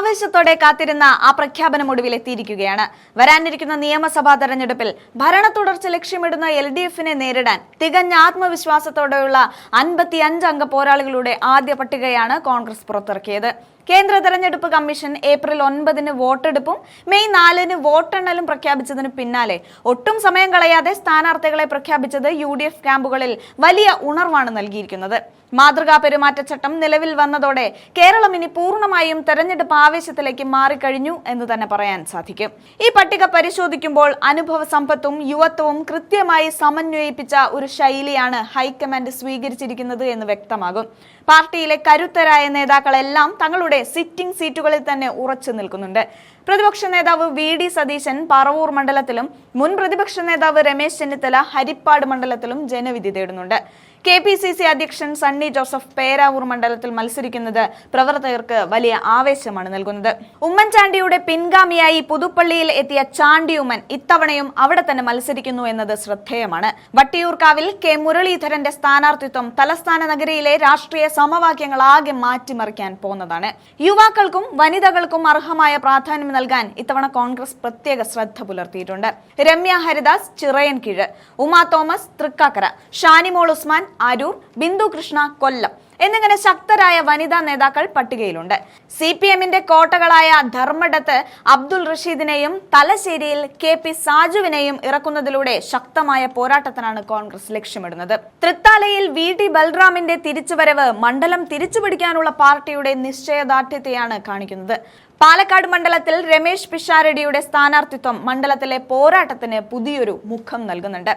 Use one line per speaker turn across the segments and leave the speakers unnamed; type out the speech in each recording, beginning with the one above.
ആവേശത്തോടെ കാത്തിരുന്ന ആ പ്രഖ്യാപനം ഒടുവിലെത്തിയിരിക്കുകയാണ്. വരാനിരിക്കുന്ന നിയമസഭാ തെരഞ്ഞെടുപ്പിൽ ഭരണ തുടർച്ച ലക്ഷ്യമിടുന്ന LDFനെ നേരിടാൻ തികഞ്ഞ ആത്മവിശ്വാസത്തോടെയുള്ള 55 അംഗ പോരാളികളുടെ ആദ്യ പട്ടികയാണ് കോൺഗ്രസ് പുറത്തിറക്കിയത്. കേന്ദ്ര തെരഞ്ഞെടുപ്പ് കമ്മീഷൻ ഏപ്രിൽ 9-ന് വോട്ടെടുപ്പും മെയ് 4-ന് വോട്ടെണ്ണലും പ്രഖ്യാപിച്ചതിന് പിന്നാലെ ഒട്ടും സമയം കളയാതെ സ്ഥാനാർത്ഥികളെ പ്രഖ്യാപിച്ചത് UDF ക്യാമ്പുകളിൽ വലിയ ഉണർവാണ് നൽകിയിരിക്കുന്നത്. മാതൃകാ പെരുമാറ്റച്ചട്ടം നിലവിൽ വന്നതോടെ കേരളം ഇനി പൂർണ്ണമായും തെരഞ്ഞെടുപ്പ് ആവേശത്തിലേക്ക് മാറിക്കഴിഞ്ഞു എന്ന് തന്നെ പറയാൻ സാധിക്കും. ഈ പട്ടിക പരിശോധിക്കുമ്പോൾ അനുഭവ സമ്പത്തും യുവത്വവും കൃത്യമായി സമന്വയിപ്പിച്ച ഒരു ശൈലിയാണ് ഹൈക്കമാൻഡ് സ്വീകരിച്ചിരിക്കുന്നത് എന്ന് വ്യക്തമാകും. പാർട്ടിയിലെ കരുത്തരായ നേതാക്കളെല്ലാം തങ്ങളുടെ സിറ്റിംഗ് സീറ്റുകളിൽ തന്നെ ഉറച്ചു നിൽക്കുന്നുണ്ട്. പ്രതിപക്ഷ നേതാവ് VD സതീശൻ പറവൂർ മണ്ഡലത്തിലും മുൻ പ്രതിപക്ഷ നേതാവ് രമേശ് ചെന്നിത്തല ഹരിപ്പാട് മണ്ഡലത്തിലും ജനവിധി തേടുന്നുണ്ട്. KPCC അധ്യക്ഷൻ സണ്ണി ജോസഫ് പേരാവൂർ മണ്ഡലത്തിൽ മത്സരിക്കുന്നത് പ്രവർത്തകർക്ക് വലിയ ആവേശമാണ് നൽകുന്നത്. ഉമ്മൻചാണ്ടിയുടെ പിൻഗാമിയായി പുതുപ്പള്ളിയിൽ എത്തിയ ചാണ്ടി ഉമ്മൻ ഇത്തവണയും അവിടെ തന്നെ മത്സരിക്കുന്നു എന്നത് ശ്രദ്ധേയമാണ്. വട്ടിയൂർക്കാവിൽ K മുരളീധരന്റെ സ്ഥാനാർത്ഥിത്വം തലസ്ഥാന നഗരിയിലെ രാഷ്ട്രീയ സമവാക്യങ്ങളാകെ മാറ്റിമറിക്കാൻ പോകുന്നതാണ്. യുവാക്കൾക്കും വനിതകൾക്കും അർഹമായ പ്രാധാന്യം നൽകാൻ ഇത്തവണ കോൺഗ്രസ് പ്രത്യേക ശ്രദ്ധ പുലർത്തിയിട്ടുണ്ട്. രമ്യ ഹരിദാസ് ചിറയൻകീഴ്, ഉമാ തോമസ് തൃക്കാക്കര, ഷാനിമോൾ ഉസ്മാൻ അരൂർ, ബിന്ദു കൃഷ്ണ കൊല്ലം എന്നിങ്ങനെ ശക്തരായ വനിതാ നേതാക്കൾ പട്ടികയിലുണ്ട്. CPMന്റെ കോട്ടകളായ ധർമ്മടത്ത് അബ്ദുൾ റഷീദിനെയും തലശ്ശേരിയിൽ KP സാജുവിനെയും ഇറക്കുന്നതിലൂടെ ശക്തമായ പോരാട്ടത്തിനാണ് കോൺഗ്രസ് ലക്ഷ്യമിടുന്നത്. തൃത്താലയിൽ VT ബൽറാമിന്റെ തിരിച്ചുവരവ് മണ്ഡലം തിരിച്ചുപിടിക്കാനുള്ള പാർട്ടിയുടെ നിശ്ചയദാർഢ്യത്തെയാണ് കാണിക്കുന്നത്. പാലക്കാട് മണ്ഡലത്തിൽ രമേശ് പിഷാരടിയുടെ സ്ഥാനാർത്ഥിത്വം മണ്ഡലത്തിലെ പോരാട്ടത്തിന് പുതിയൊരു മുഖം നൽകുന്നുണ്ട്.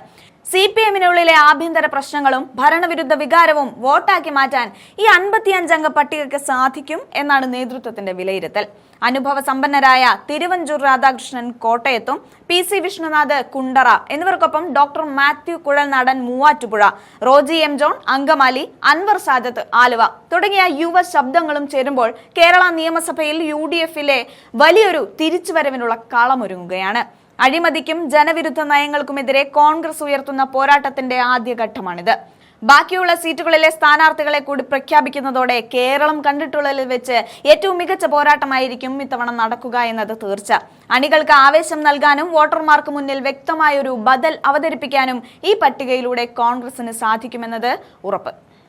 CPMനുള്ളിലെ ആഭ്യന്തര പ്രശ്നങ്ങളും ഭരണവിരുദ്ധ വികാരവും വോട്ടാക്കി മാറ്റാൻ ഈ 55 അംഗ പട്ടികയ്ക്ക് സാധിക്കും എന്നാണ് നേതൃത്വത്തിന്റെ വിലയിരുത്തൽ. അനുഭവ സമ്പന്നരായ തിരുവഞ്ചൂർ രാധാകൃഷ്ണൻ കോട്ടയത്തും PC വിഷ്ണുനാഥ് കുണ്ടറ എന്നിവർക്കൊപ്പം doctor Mathew Kuzhalnadan Muvattupuzha, Roji M John Angamaly, Anwar Sadath Aluva തുടങ്ങിയ യുവ ശബ്ദങ്ങളും ചേരുമ്പോൾ കേരള നിയമസഭയിൽ UDFലെ വലിയൊരു തിരിച്ചുവരവിനുള്ള കളമൊരുങ്ങുകയാണ്. അഴിമതിക്കും ജനവിരുദ്ധ നയങ്ങൾക്കുമെതിരെ കോൺഗ്രസ് ഉയർത്തുന്ന പോരാട്ടത്തിന്റെ ആദ്യഘട്ടമാണിത്. ബാക്കിയുള്ള സീറ്റുകളിലെ സ്ഥാനാർത്ഥികളെ കൂടി പ്രഖ്യാപിക്കുന്നതോടെ കേരളം കണ്ടിട്ടുള്ളതിൽ വെച്ച് ഏറ്റവും മികച്ച പോരാട്ടമായിരിക്കും ഇത്തവണ നടക്കുക എന്നത് തീർച്ച. അണികൾക്ക് ആവേശം നൽകാനും വോട്ടർമാർക്ക് മുന്നിൽ വ്യക്തമായൊരു ബദൽ അവതരിപ്പിക്കാനും ഈ പട്ടികയിലൂടെ കോൺഗ്രസിന് സാധിക്കുമെന്നത് ഉറപ്പ്.